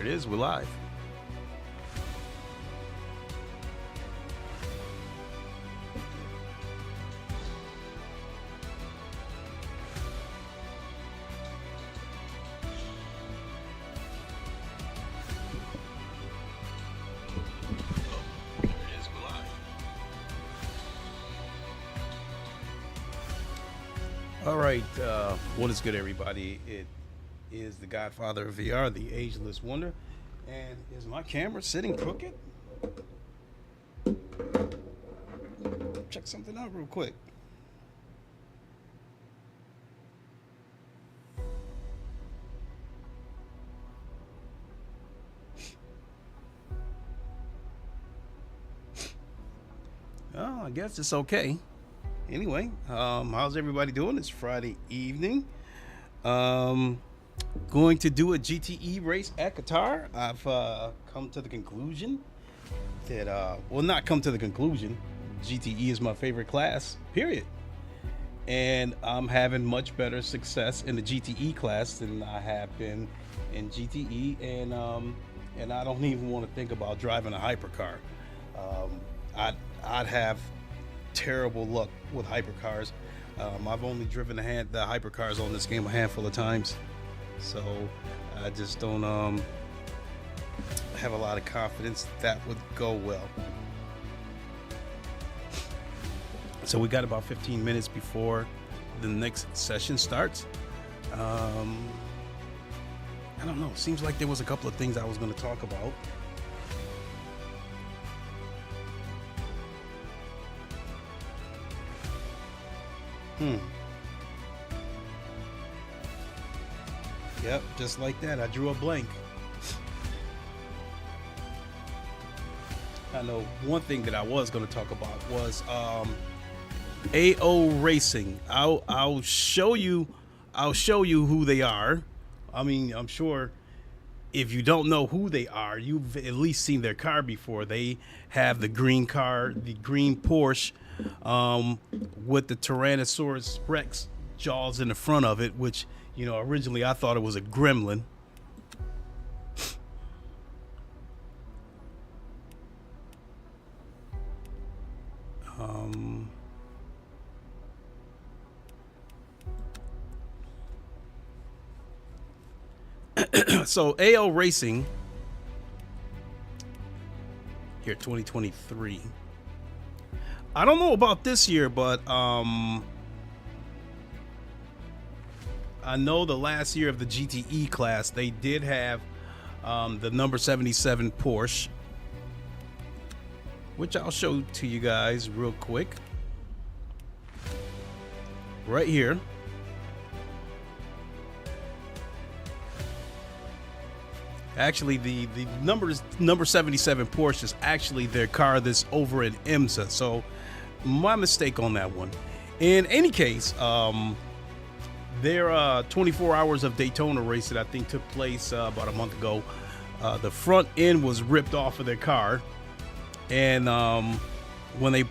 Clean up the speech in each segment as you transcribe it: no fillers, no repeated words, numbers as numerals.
it is, we're live. All right, what is good, everybody? It is the Godfather of VR, the Ageless Wonder, and is my camera sitting crooked? Check something out real quick. Oh, I guess it's okay. Anyway, how's everybody doing? It's Friday evening. Going to do a GTE race at Qatar. I've come to the conclusion that, well, not come to the conclusion, GTE is my favorite class, period. And I'm having much better success in the GTE class than I have been in GTE, and I don't even want to think about driving a hypercar. I'd have terrible luck with hypercars. I've only driven the hypercars on this game a handful of times, so I just don't have a lot of confidence that would go well. So we got about 15 minutes before the next session starts. I don't know, seems like there was a couple of things I was going to talk about. Yep, just like that, I drew a blank. I know one thing that I was going to talk about was AO Racing. I'll show you who they are. I mean, I'm sure if you don't know who they are, you've at least seen their car before. They have the green car, the green Porsche, with the Tyrannosaurus Rex jaws in the front of it, which, you know, originally I thought it was a gremlin. So AO Racing here, 2023. I don't know about this year, but I know the last year of the GTE class, they did have the number 77 Porsche, which I'll show to you guys real quick. Right here. Actually, the number 77 Porsche is actually their car that's over at IMSA. So my mistake on that one. In any case, their 24 hours of Daytona race that I think took place about a month ago, the front end was ripped off of their car, and when they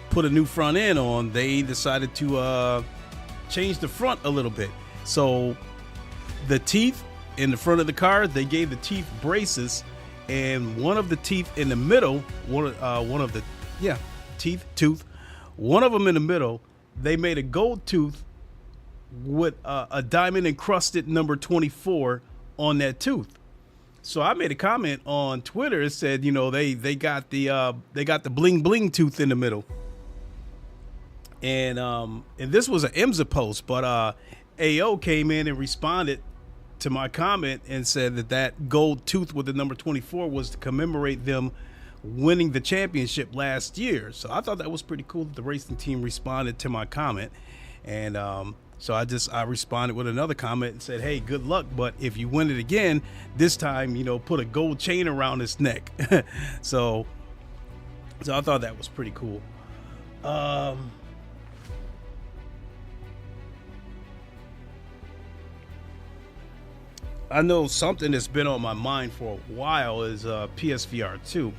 put a new front end on, they decided to change the front a little bit. So the teeth in the front of the car, they gave the teeth braces, and one of the teeth in the middle, one of the one of them in the middle, they made a gold tooth with a diamond encrusted number 24 on that tooth. So I made a comment on Twitter. It said, you know, they got the bling bling tooth in the middle, and this was an IMSA post, but AO came in and responded to my comment and said that gold tooth with the number 24 was to commemorate them winning the championship last year. So I thought that was pretty cool that the racing team responded to my comment, and so I responded with another comment and said, hey, good luck, but if you win it again, this time, you know, put a gold chain around his neck. so I thought that was pretty cool. I know something that's been on my mind for a while is PSVR 2,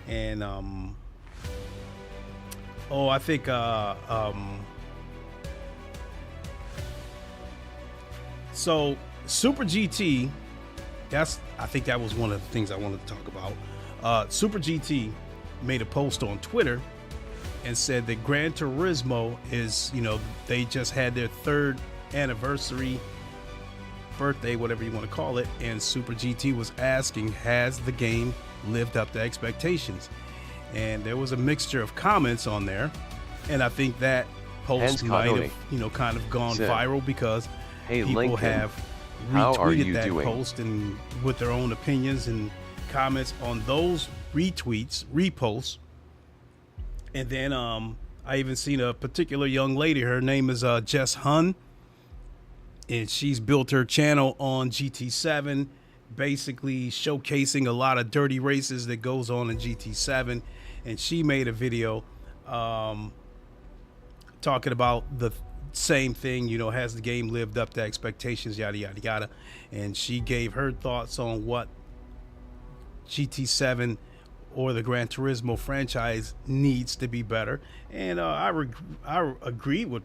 and I think so Super GT I think that was one of the things I wanted to talk about. Super GT made a post on Twitter and said that Gran Turismo is, they just had their 3rd anniversary, birthday, whatever you want to call it, and Super GT was asking, has the game lived up to expectations? And there was a mixture of comments on there, and I think that post might have, kind of gone viral because people Lincoln, have retweeted that post and with their own opinions and comments on those reposts. And then I even seen a particular young lady, her name is Jess Hun, and she's built her channel on GT7, basically showcasing a lot of dirty races that goes on in GT7. And she made a video talking about the same thing, has the game lived up to expectations, yada, yada, yada. And she gave her thoughts on what GT7 or the Gran Turismo franchise needs to be better. And I agree with,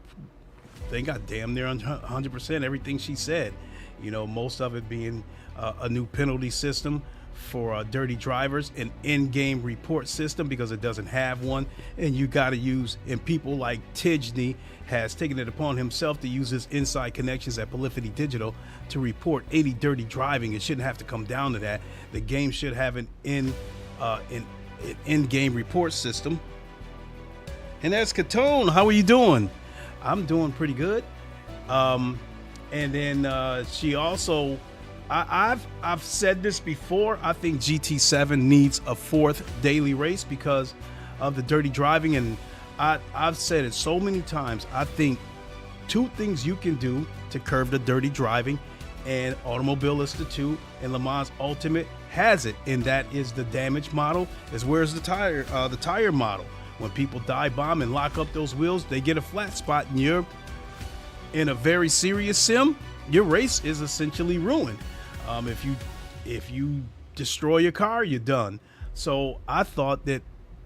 I think I damn near 100% everything she said. Most of it being a new penalty system for dirty drivers, an in-game report system because it doesn't have one, and you got to use, and people like Tijney has taken it upon himself to use his inside connections at Polyphony Digital to report any dirty driving. It shouldn't have to come down to that. The game should have an in-game report system. And that's Catone. How are you doing? I'm doing pretty good. And then she also, I've said this before, I think GT7 needs a 4th daily race because of the dirty driving, and I've said it so many times. I think 2 things you can do to curb the dirty driving, and Automobilista 2 and LeMans Ultimate has it, and that is the damage model, as well as the tire model. When people dive bomb and lock up those wheels, they get a flat spot, and you're in a very serious sim. Your race is essentially ruined. If you destroy your car, you're done. So I thought that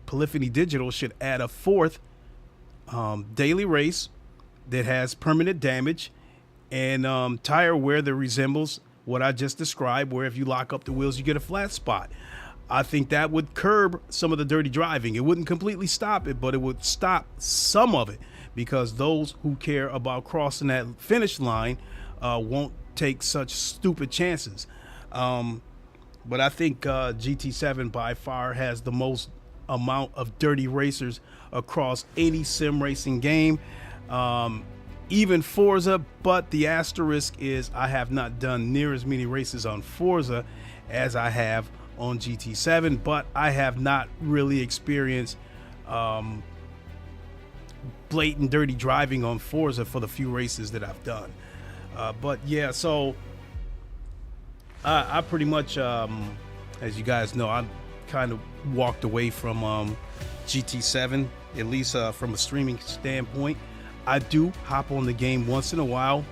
Polyphony Digital should add a 4th daily race that has permanent damage and tire wear that resembles what I just described, where if you lock up the wheels, you get a flat spot. I think that would curb some of the dirty driving. It wouldn't completely stop it, but it would stop some of it, because those who care about crossing that finish line won't take such stupid chances. But I think GT7 by far has the most amount of dirty racers across any sim racing game, even Forza. But the asterisk is I have not done near as many races on Forza as I have on GT7, but I have not really experienced blatant dirty driving on Forza for the few races that I've done. But yeah, so I pretty much, as you guys know, I kind of walked away from GT7, at least from a streaming standpoint. I do hop on the game once in a while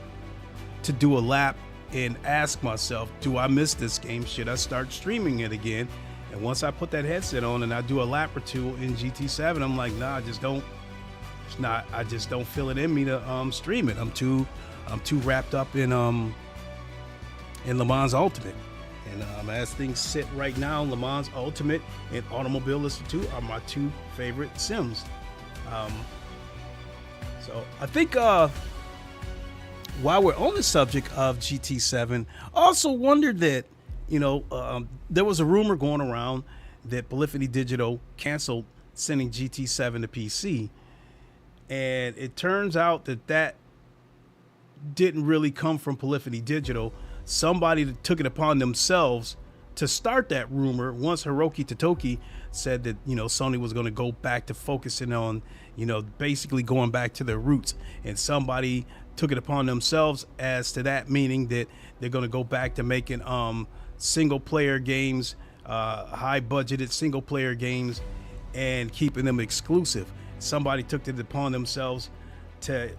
to do a lap and ask myself, do I miss this game? Should I start streaming it again? And once I put that headset on and I do a lap or 2 in GT7, I'm like, nah, I just don't feel it in me to stream it. I'm too wrapped up in LeMans Ultimate. And as things sit right now, LeMans Ultimate and Automobilista 2 are my 2 favorite sims. So I think while we're on the subject of GT7, I also wondered that, there was a rumor going around that Polyphony Digital canceled sending GT7 to PC. And it turns out that didn't really come from Polyphony Digital. Somebody took it upon themselves to start that rumor once Hiroki Totoki said that, Sony was going to go back to focusing on, basically going back to their roots. And somebody took it upon themselves as to that, meaning that they're going to go back to making single player games, high budgeted single player games, and keeping them exclusive. Somebody took it upon themselves to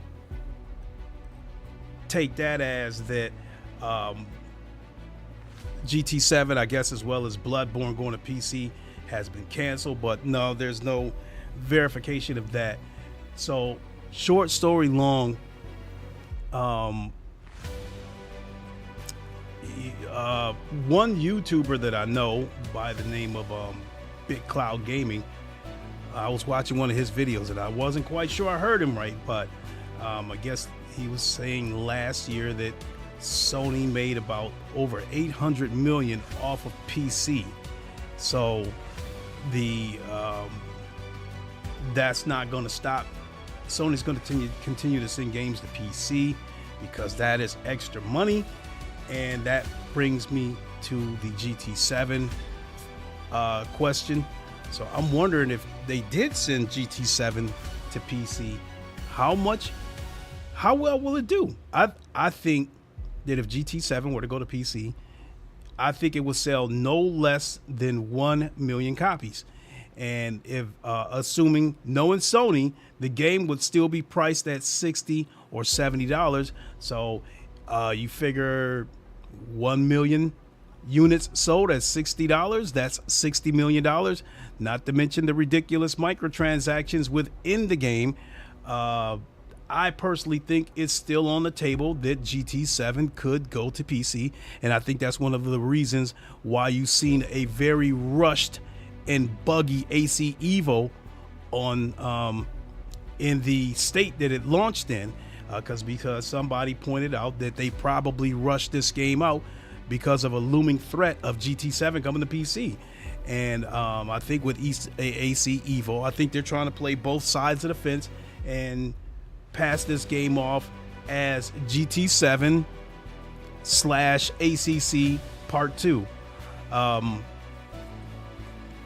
take that as that GT7, I guess, as well as Bloodborne going to PC, has been canceled. But no, there's no verification of that. So short story long, one YouTuber that I know by the name of Big Cloud Gaming. I was watching one of his videos and I wasn't quite sure I heard him right, but I guess he was saying last year that Sony made about over 800 million off of PC. So the that's not going to stop. Sony's going to continue to send games to PC because that is extra money. And that brings me to the GT7 question. So I'm wondering, if they did send GT7 to PC, how well will it do? I think that if GT7 were to go to PC, I think it would sell no less than 1 million copies. And if assuming, knowing Sony, the game would still be priced at $60 or $70. So you figure 1 million units sold at $60, that's $60 million, not to mention the ridiculous microtransactions within the game. I personally think it's still on the table that GT7 could go to PC, and I think that's one of the reasons why you've seen a very rushed and buggy AC Evo on in the state that it launched in, because somebody pointed out that they probably rushed this game out because of a looming threat of GT7 coming to PC. And I think with AC Evo, I think they're trying to play both sides of the fence and pass this game off as GT7 / ACC Part 2.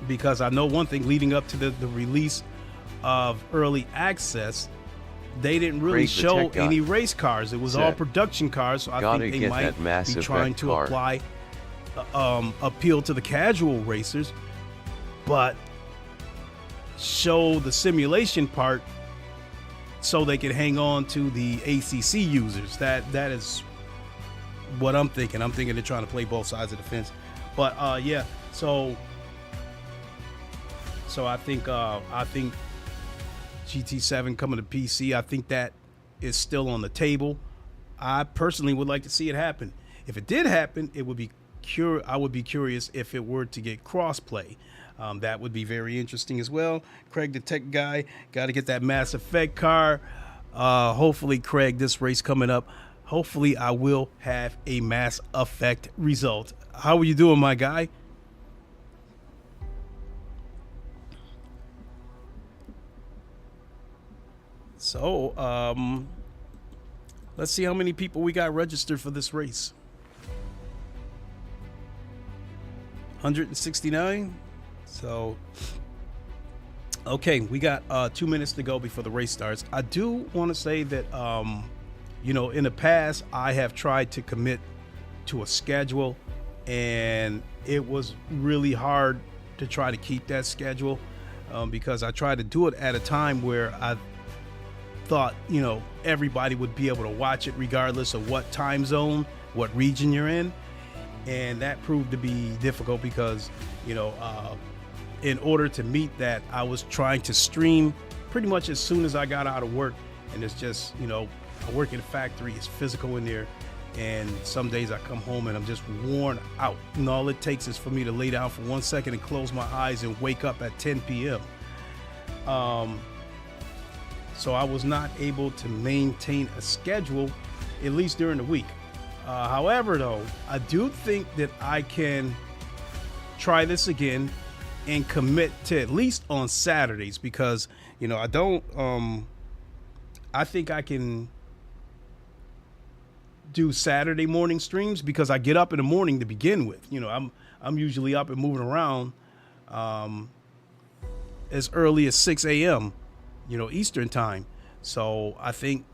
Because I know one thing, leading up to the release of early access, they didn't really show any race cars. It was all production cars, so I think they might be trying to apply appeal to the casual racers, but show the simulation part so they can hang on to the ACC users. That is what I'm thinking. I'm thinking they're trying to play both sides of the fence. But yeah, so I think GT7 coming to PC, I think that is still on the table. I personally would like to see it happen. If it did happen, it would be I would be curious if it were to get crossplay. That would be very interesting as well. Craig, the tech guy, got to get that Mass Effect car. Hopefully, Craig, this race coming up, hopefully I will have a Mass Effect result. How are you doing, my guy? So, let's see how many people we got registered for this race. 169. So, okay, we got 2 minutes to go before the race starts. I do want to say that, you know, in the past, I have tried to commit to a schedule, and it was really hard to try to keep that schedule, because I tried to do it at a time where I thought, you know, everybody would be able to watch it regardless of what time zone, what region you're in. And that proved to be difficult because, you know, in order to meet that, I was trying to stream pretty much as soon as I got out of work. And it's just, you know, I work in a factory, it's physical in there. And some days I come home and I'm just worn out. And all it takes is for me to lay down for 1 second and close my eyes and wake up at 10 p.m. So I was not able to maintain a schedule, at least during the week. However, though, I do think that I can try this again and commit to at least on Saturdays, because, you know, I think I can do Saturday morning streams because I get up in the morning to begin with. You know, I'm usually up and moving around as early as 6 a.m., you know, Eastern time. So I think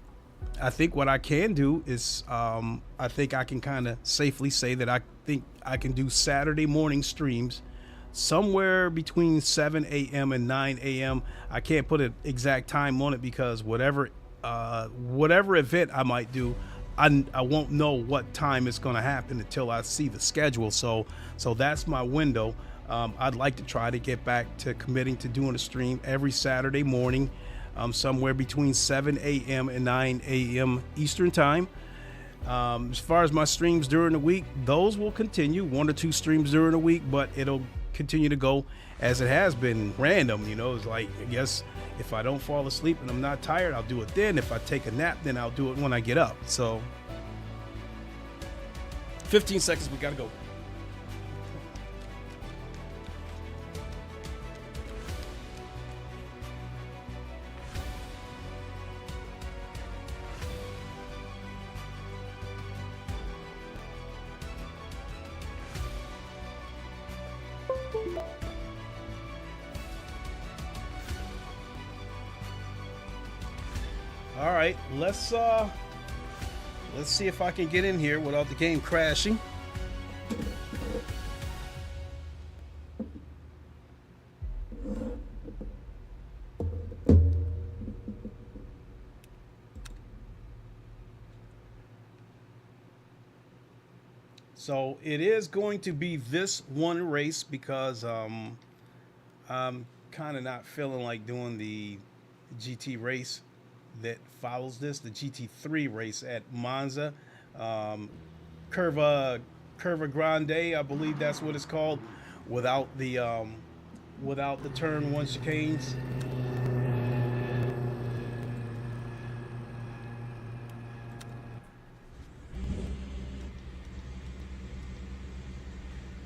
what I can do is, I think I can kind of safely say that I think I can do Saturday morning streams somewhere between 7 a.m. and 9 a.m. I can't put an exact time on it because whatever event I might do, I won't know what time it's going to happen until I see the schedule. So that's my window. I'd like to try to get back to committing to doing a stream every Saturday morning, somewhere between 7 a.m. and 9 a.m. Eastern time. As far as my streams during the week, those will continue, 1 or 2 streams during the week, but it'll continue to go as it has been, random. You know, it's like, I guess if I don't fall asleep and I'm not tired, I'll do it then. If I take a nap, then I'll do it when I get up. So 15 seconds, we gotta go. All right, let's see if I can get in here without the game crashing. So it is going to be this one race because I'm kind of not feeling like doing the GT race that follows this, the GT3 race at Monza, Curva Grande, I believe that's what it's called, without the turn 1 chicanes.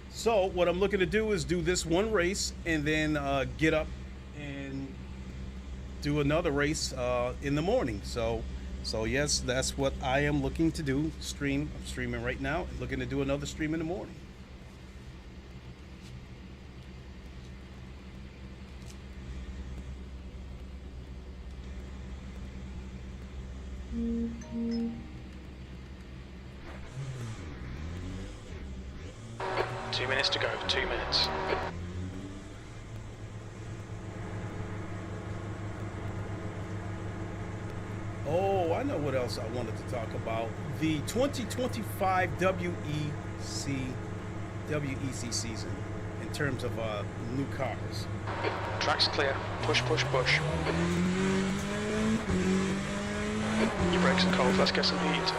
So what I'm looking to do is do this one race and then get up and do another race in the morning. So yes, that's what I am looking to do. I'm streaming right now, looking to do another stream in the morning. Two minutes to go, 2 minutes. Oh, I know what else I wanted to talk about. The 2025 WEC season in terms of new cars. Track's clear. Push, push, push. Your brakes are cold. Let's get some heat.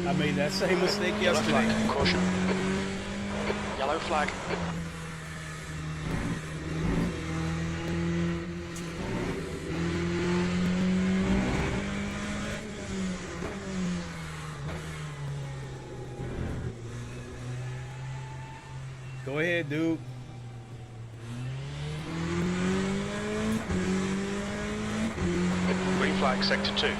I made that same mistake yesterday. Yellow flag, caution. Yellow flag. Go ahead, dude. Green flag, sector 2.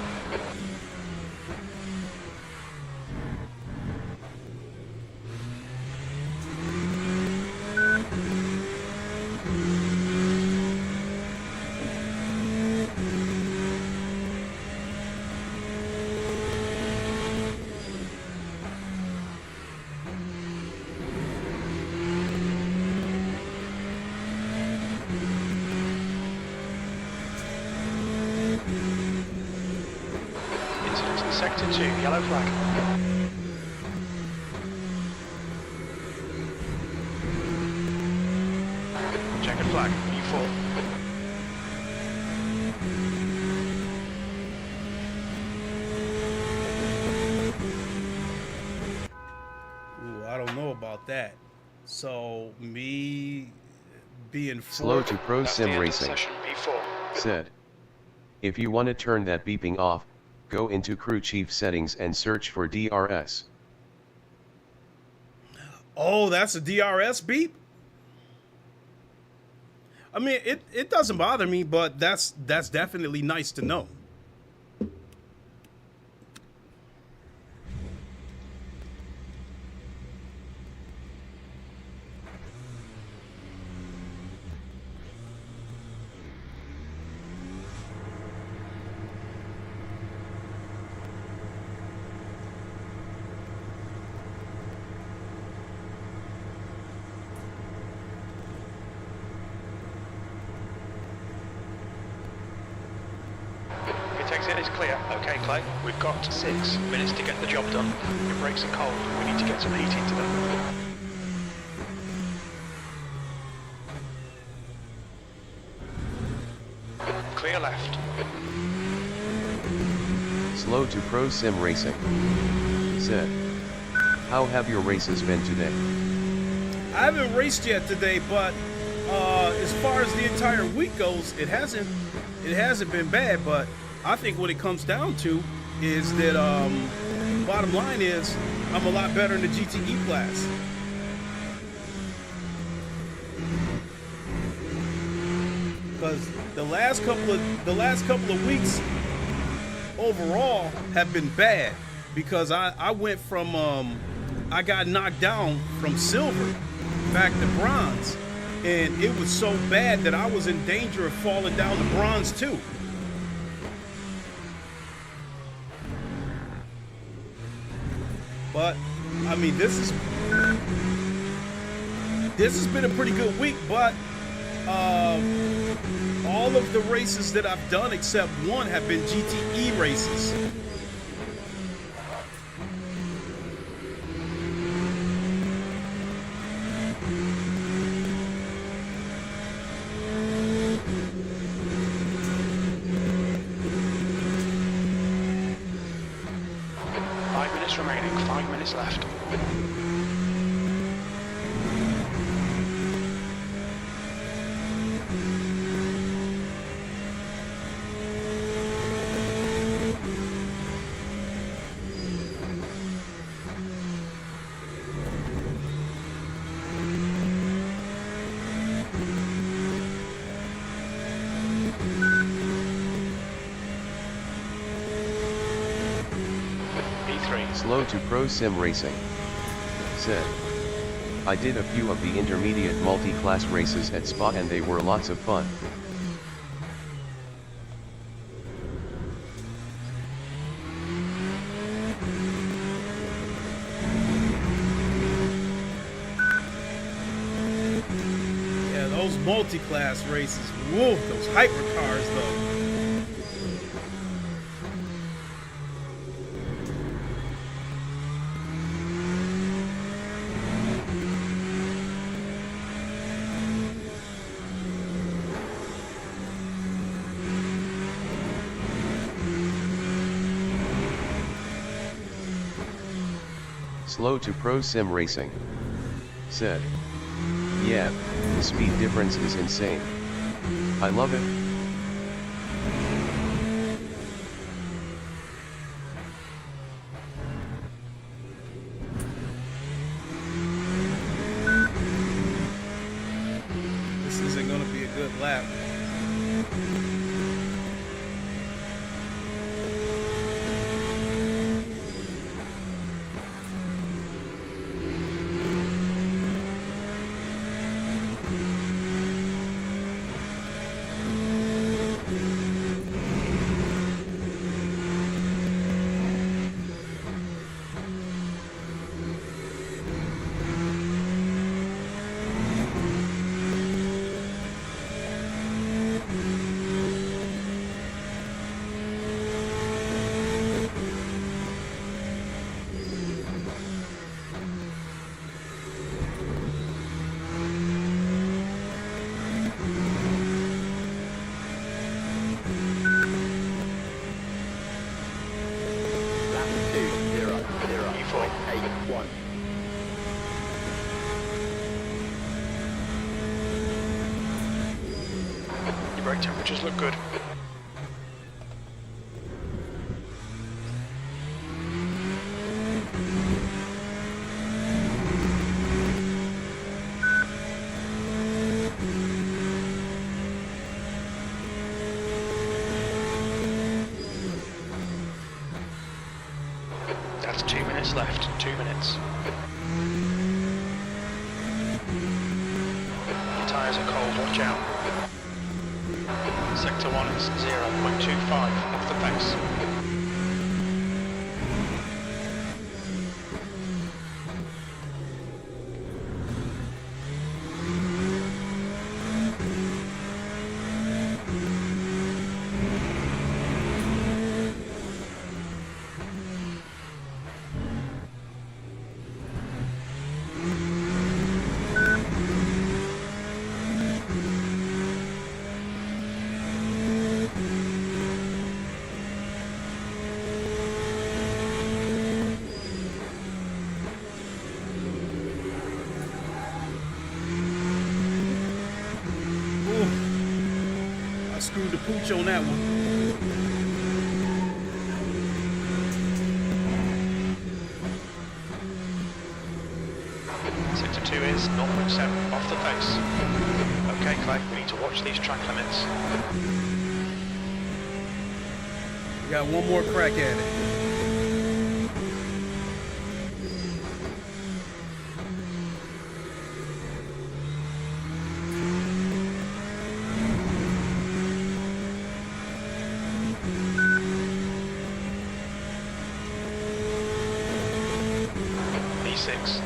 Sector 2, yellow flag. Checkered flag, E4. Ooh, I don't know about that. So me being slow to pro sim racing B4. said, if you want to turn that beeping off, go into crew chief settings and search for DRS. Oh, that's a DRS beep? I mean, it doesn't bother me, but that's definitely nice to know. Exit is clear. Okay, Clay. We've got 6 minutes to get the job done. Your brakes are cold. We need to get some heat into them. Clear left. Slow to Pro Sim Racing. Said. How have your races been today? I haven't raced yet today, but as far as the entire week goes, it hasn't been bad. But I think what it comes down to is that bottom line is I'm a lot better in the GTE class. Because the last couple of weeks overall have been bad, because I went from I got knocked down from silver back to bronze, and it was so bad that I was in danger of falling down to bronze too. But I mean, this has been a pretty good week, but all of the races that I've done except one have been GTE races. Remaining, 5 minutes left. Slow to Pro Sim Racing. Said. I did a few of the intermediate multi-class races at Spa and they were lots of fun. Yeah, those multi-class races, whoa, those hypercars though. Slow to Pro Sim Racing. Said. Yeah, the speed difference is insane. I love it. This isn't going to be a good lap. Brake temperatures look good. That's 2 minutes left. 2 minutes. Your tyres are cold, watch out. Sector 1 is 0.25 off the pace. screwed the pooch on that one. Sector 2 is 0.7 off the pace. Okay, Clay, we need to watch these track limits. We got one more crack at it. E6.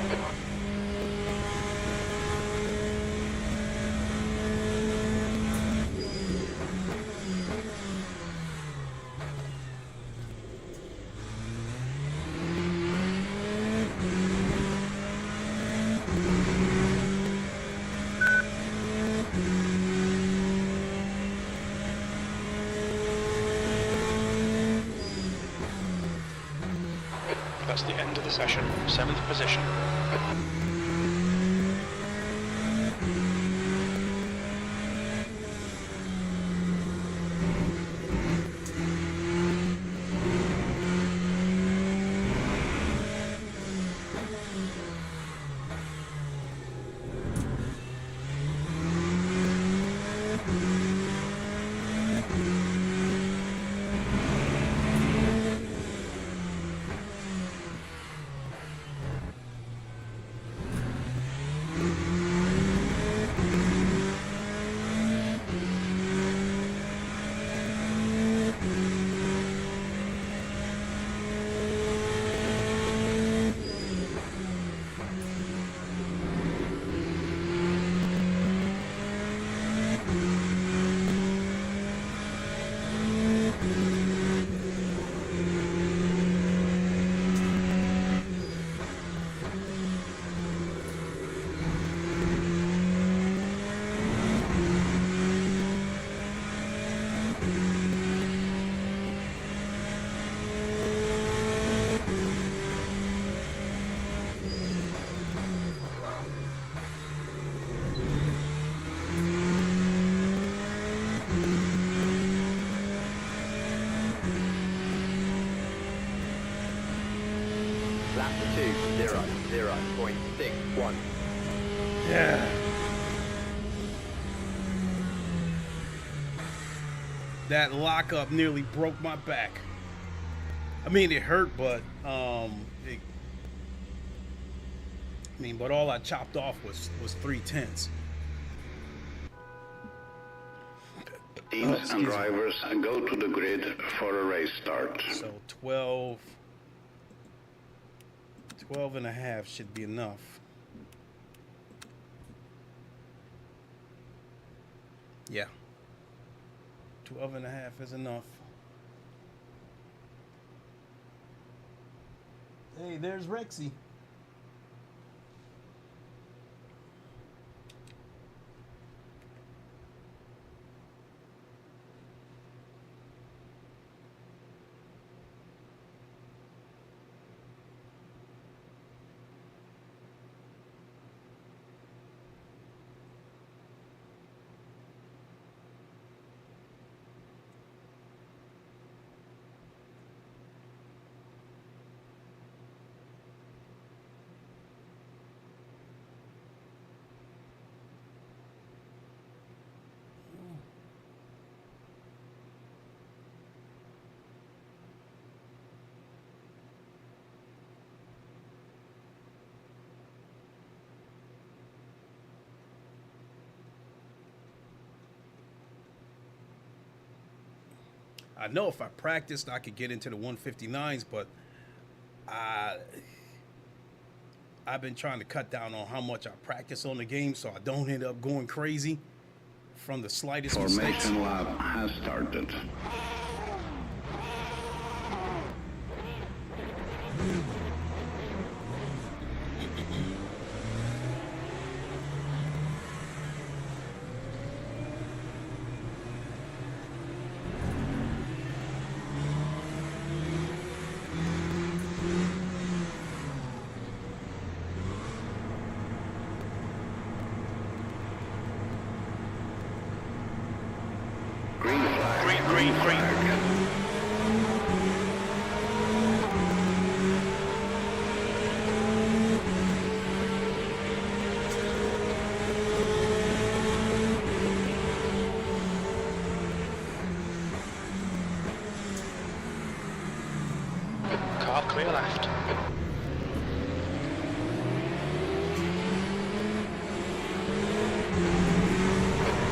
That's the end of the session. 7th position. Lap 2:00.61. Yeah. That lockup nearly broke my back. I mean, it hurt, but but all I chopped off was 3/10. Teams and drivers go to the grid for a race start. So 12 and a half should be enough. Yeah. 12 and a half is enough. Hey, there's Rexy. I know if I practiced, I could get into the 159s, but I've been trying to cut down on how much I practice on the game so I don't end up going crazy from the slightest mistakes. Formation lap has started. Green Green, green. Car clear left.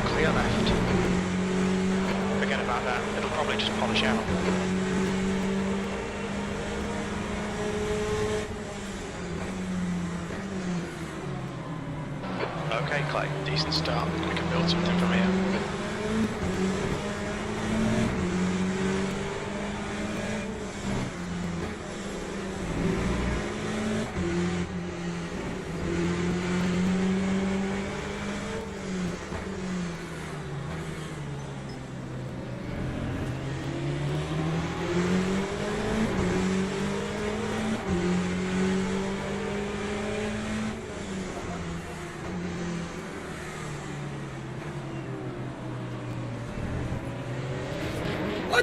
Clear left. Forget about that, it'll probably just polish out. Okay Clay, decent start, we can build something from here.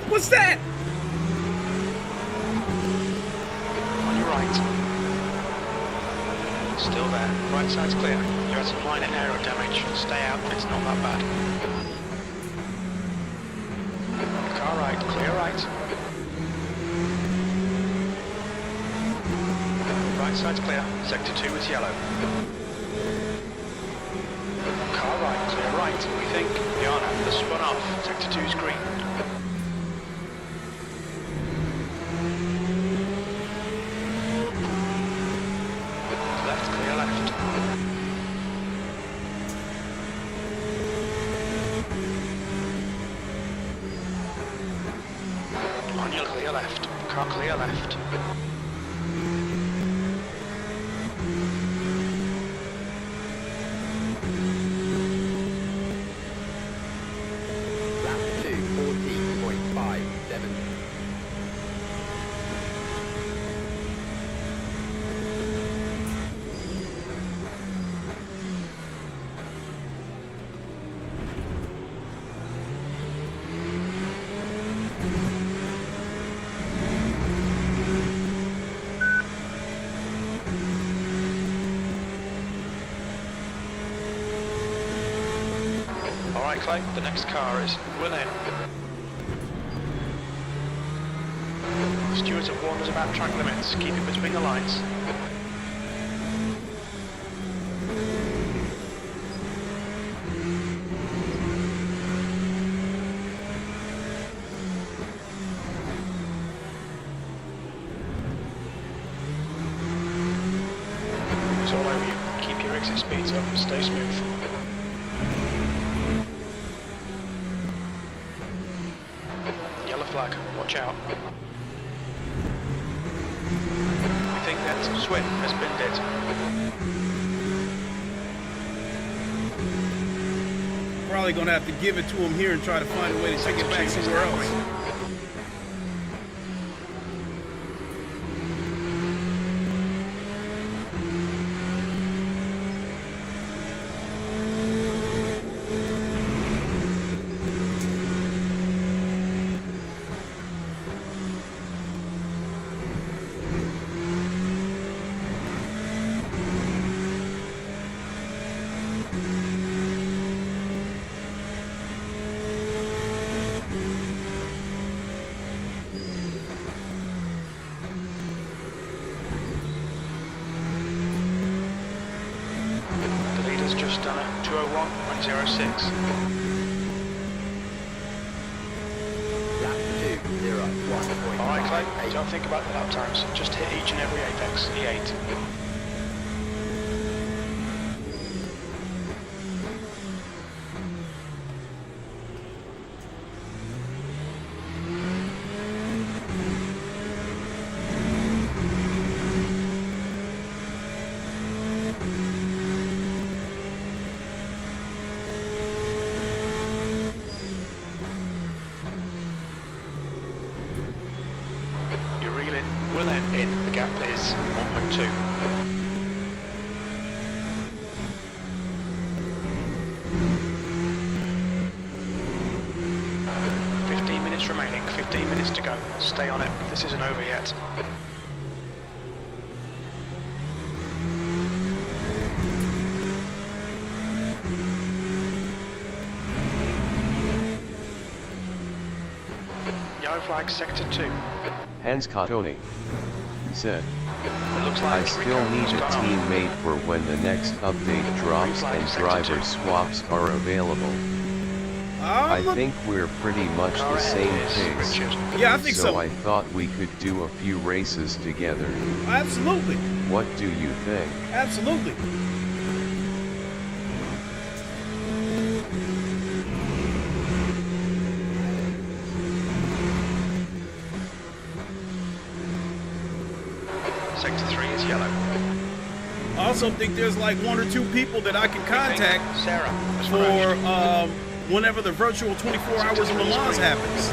What's that? On your right. Still there. Right side's clear. You had some minor aero damage. Stay out. It's not that bad. Car right. Clear right. Right side's clear. Sector 2 is yellow. Car right. Clear right. We think. Yana has spun off. Sector 2 is green. Clear left. Car clear left. Lap 2, 14.57. Alright Clay, the next car is Will in. The stewards have warned us about track limits. Keep it between the lines. It's all over you. Keep your exit speeds up and stay smooth. Flag, watch out. We think that Swin has been dead. Probably gonna have to give it to him here and try to find a way to take it back somewhere else. Just done at 2:01.06. Lap 2, 0.1. Alright Clay, don't think about the lap times. Just hit each and every apex, E8. Will in, the gap is 1.2. laps remaining, 15 minutes to go. Stay on it, this isn't over yet. Yellow flag, sector 2. Hans Cottoni said, It looks like I still need a teammate for when the next update drops and driver swaps are available. I think we're pretty much the same pace. Yeah, I think so. So I thought we could do a few races together. Absolutely. What do you think? Absolutely. Sector 3 is yellow. I also think there's like 1 or 2 people that I can contact Sarah, for whenever the virtual 24 hours of LeMans happens.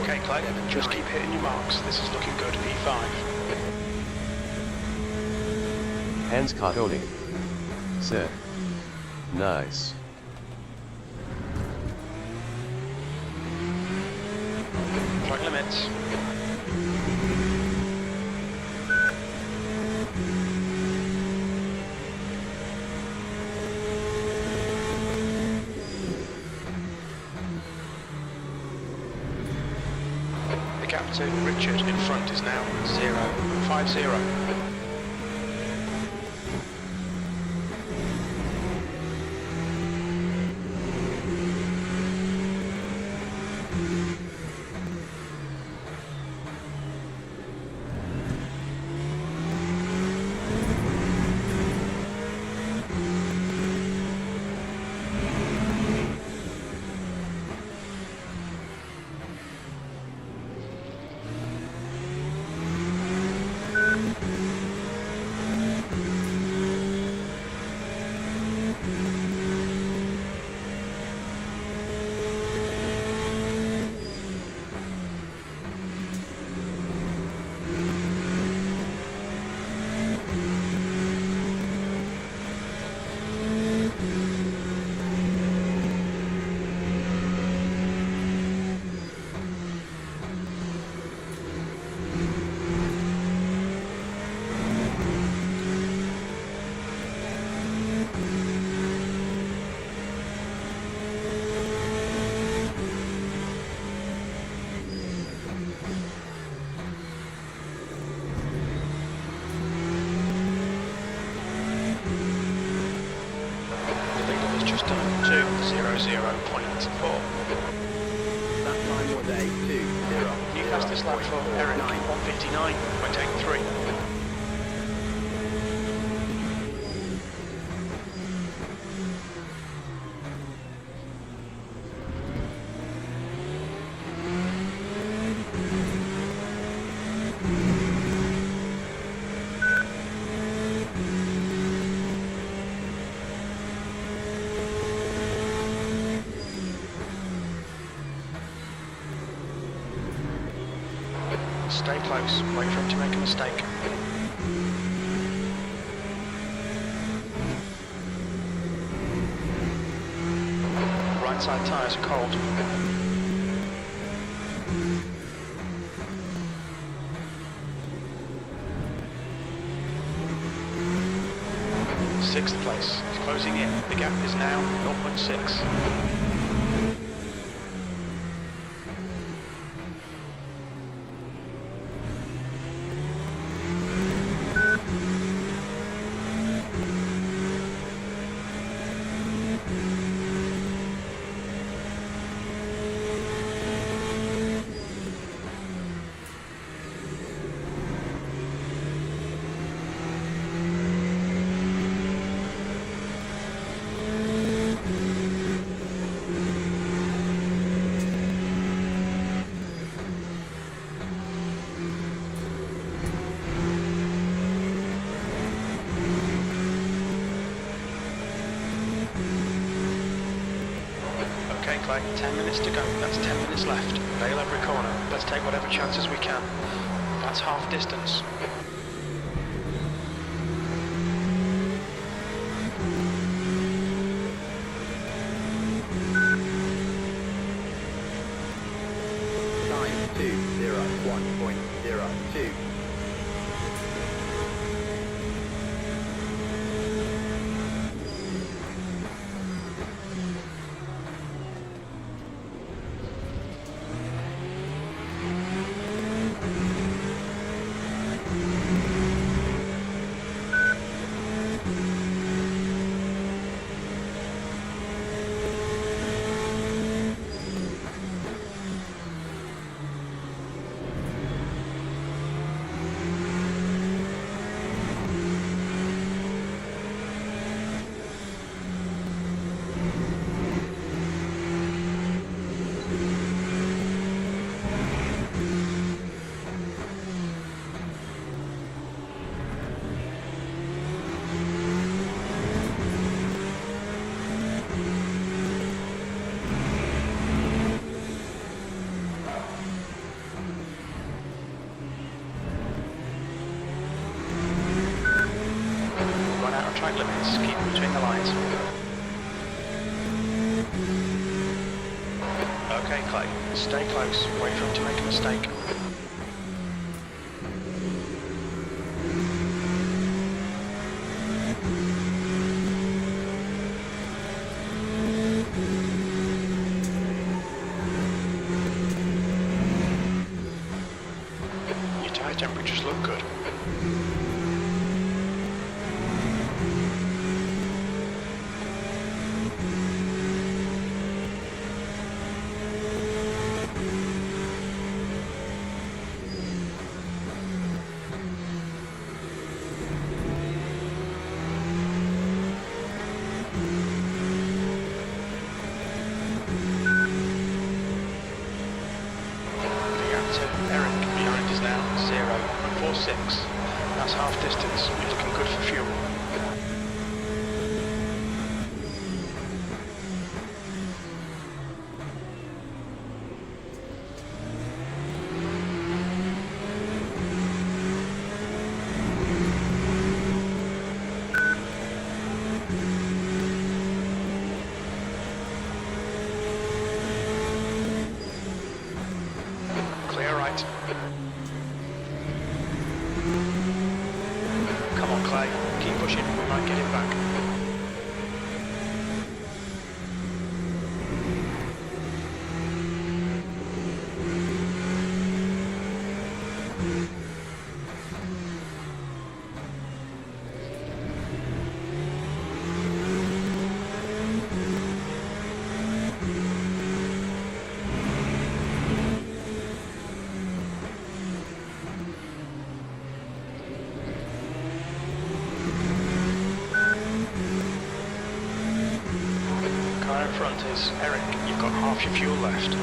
Okay, Clay, just keep hitting your marks. This is looking good, P5. Hans Cottoni said, nice. Track limits. The gap to Richard in front is now 0.50. Just done 2:00.4. That time was a 2:00. New fastest lap for Eric, 1:59.83. Stay close, wait for him to make a mistake. Right side tyres are cold. Sixth place, he's closing in. The gap is now 0.6. Okay, Clay, 10 minutes to go. That's 10 minutes left. Bail every corner. Let's take whatever chances we can. That's half distance. Time 201.02. Run out of track limits. Keep between the lines. Okay, Clay. Stay close. Wait for him to make a mistake. Your tyre temperatures look good. Eric, behind is now 0.46. That's half distance. You're looking good for fuel. Clear right. Come on, Clay. Keep pushing. We might get it back. Car in front is Eric. You've got half your fuel left.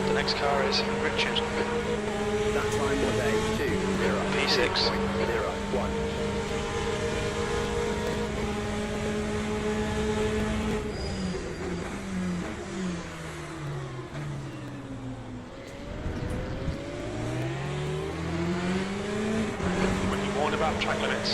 The next car is Richard. That time was a P6. 2.01. When you warned about track limits.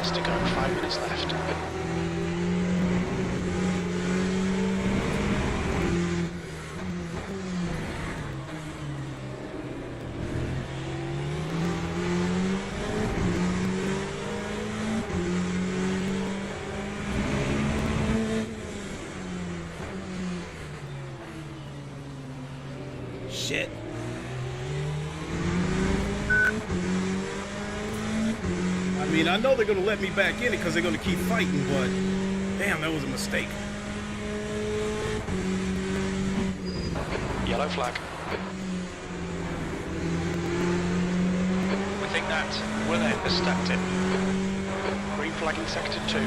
minutes to go, 5 minutes left. Shit. I mean, I know they're going to let me back in it because they're going to keep fighting, but damn, that was a mistake. Yellow flag. We think that Willett has stacked it. Green flag in sector 2.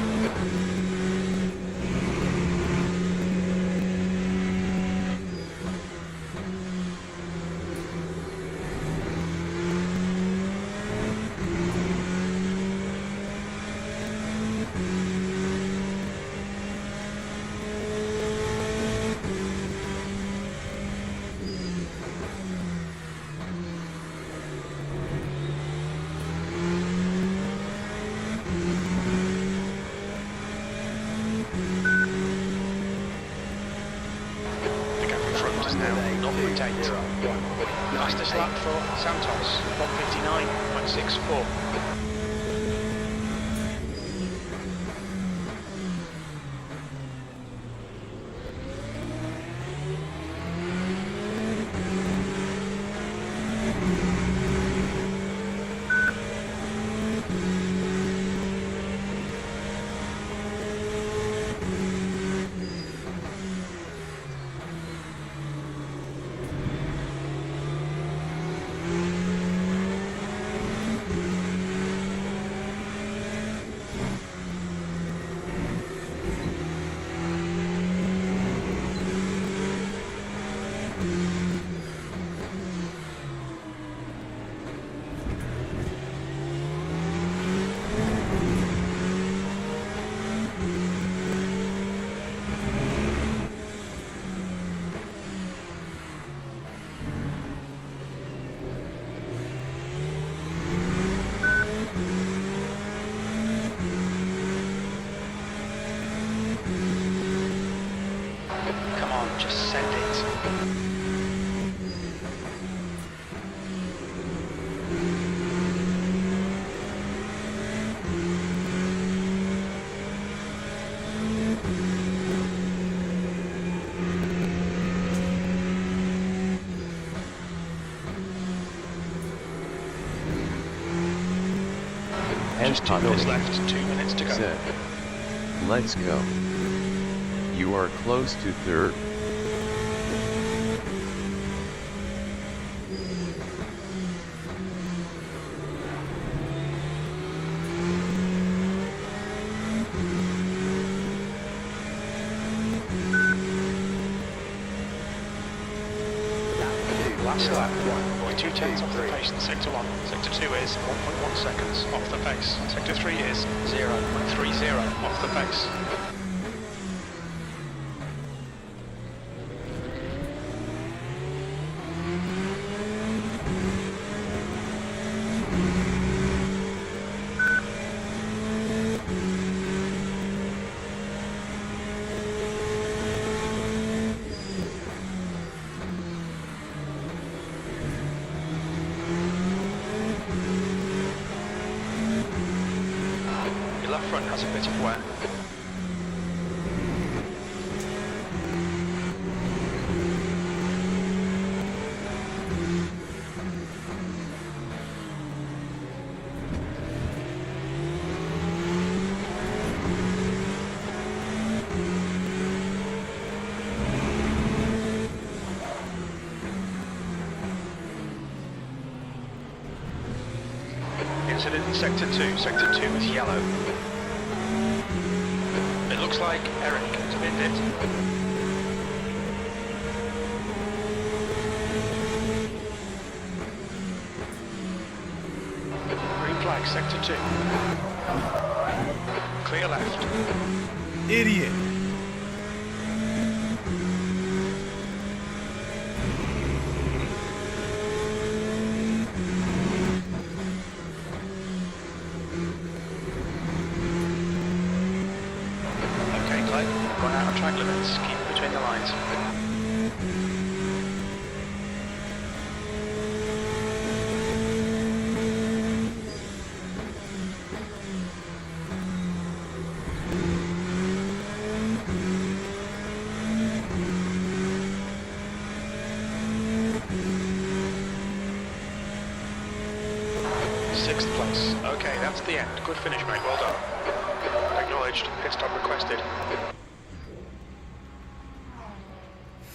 Fastest lap for Santos, 1:59.64. Just send it. Just 2 minutes left, 2 minutes to go. Set. Let's go. You are close to third. Last lap, we're 2/10 off the pace in sector 1. Sector 2 is 1.1 seconds off the pace. Sector 3 is 0.30 off the pace. Left front has a bit of wear. Incident in sector 2. Sector 2 is yellow. It looks like Eric spinned it. Green flag, sector 2. Clear left. Idiot. track limits. Keep it between the lines. Sixth place. Okay, that's the end. Good finish, mate. Well done. Acknowledged. Pit stop requested.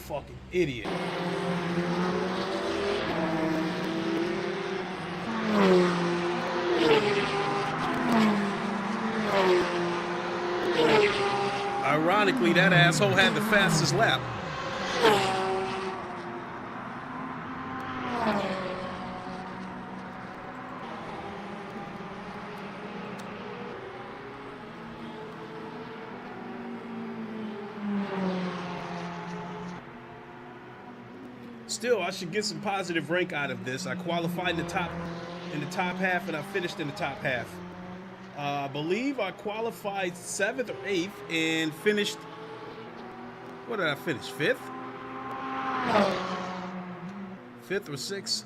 Fucking idiot. Ironically, that asshole had the fastest lap. Still, I should get some positive rank out of this. I qualified in the top half, and I finished in the top half. I believe I qualified 7th or 8th and finished. What did I finish? 5th? 5th or 6th?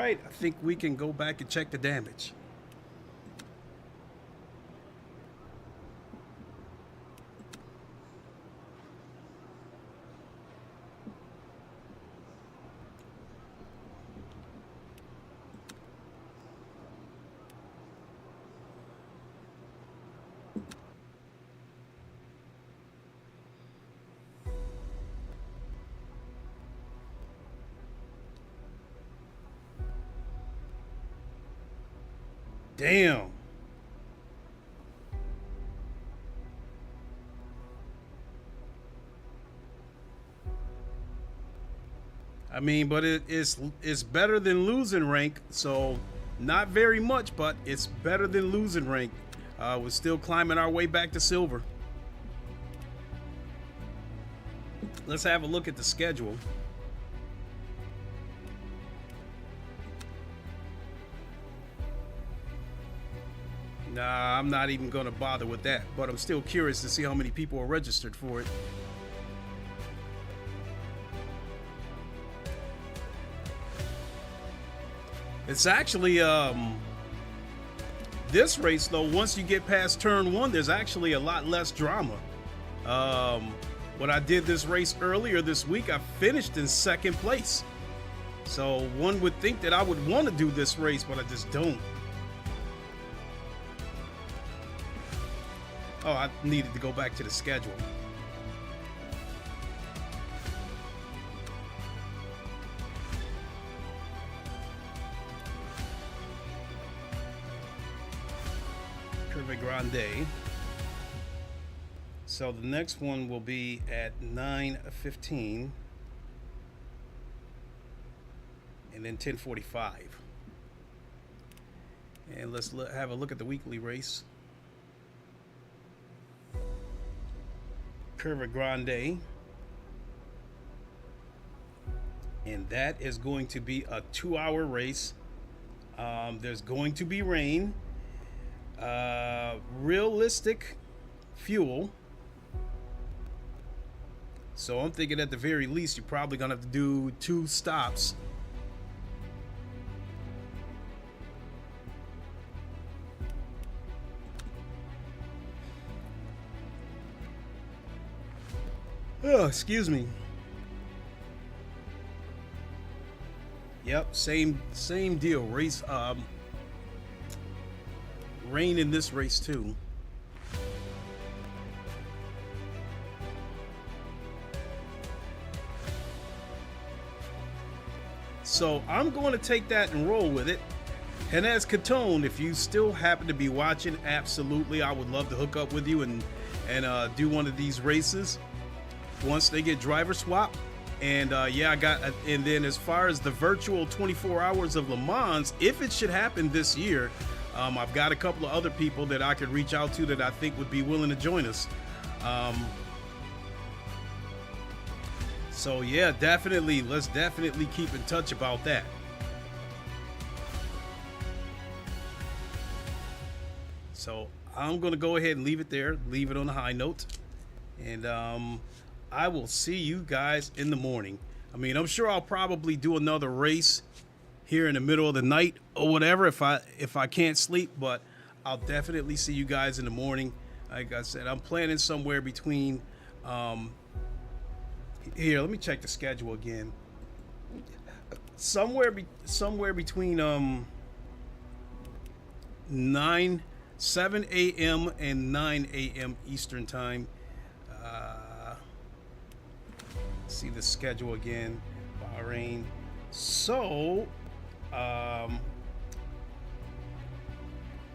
I think we can go back and check the damage. Damn. I mean, but it's better than losing rank, so not very much, but it's better than losing rank. We're still climbing our way back to silver. Let's have a look at the schedule. Nah, I'm not even going to bother with that, but I'm still curious to see how many people are registered for it. It's actually, this race, though, once you get past turn 1, there's actually a lot less drama. When I did this race earlier this week, I finished in 2nd place. So one would think that I would want to do this race, but I just don't. Oh, I needed to go back to the schedule. Curve Grande. So the next one will be at 9:15 and then 10:45. And let's have a look at the weekly race. Curve Grande, and that is going to be a 2-hour race. There's going to be rain, realistic fuel, so I'm thinking at the very least you're probably gonna have to do 2 stops. Oh, excuse me. Yep, same deal. Race, rain in this race too. So I'm going to take that and roll with it. And as Catone, if you still happen to be watching, absolutely, I would love to hook up with you and do one of these races once they get driver swap. And yeah, and then as far as the virtual 24 hours of Le Mans, if it should happen this year, I've got a couple of other people that I could reach out to that I think would be willing to join us. So yeah, definitely, let's definitely keep in touch about that. So I'm gonna go ahead and leave it there, leave it on a high note, and I will see you guys in the morning. I mean, I'm sure I'll probably do another race here in the middle of the night or whatever if I can't sleep, but I'll definitely see you guys in the morning. Like I said, I'm planning somewhere between here, let me check the schedule again. Somewhere between 7 a.m. and 9 a.m. Eastern time. See the schedule again. Bahrain. So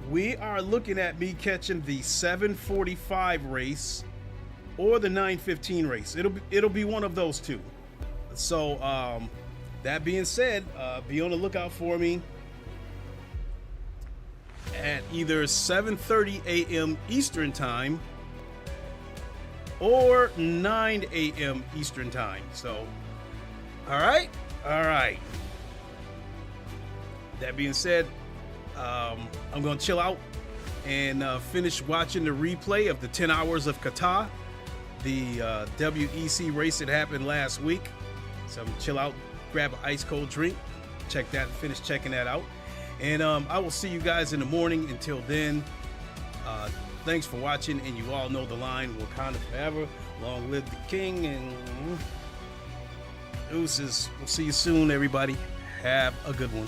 we are looking at me catching the 7:45 race or the 9:15 race. It'll be one of those two. So that being said, be on the lookout for me at either 7:30 a.m. Eastern time or 9 a.m. Eastern time. So all right. That being said, I'm gonna chill out and finish watching the replay of the 10 hours of Qatar, the WEC race that happened last week. So I'm gonna chill out, grab an ice cold drink, check that, finish checking that out, and I will see you guys in the morning. Until then, thanks for watching, and you all know the line: Wakanda forever, long live the king, and deuces. We'll see you soon, everybody. Have a good one.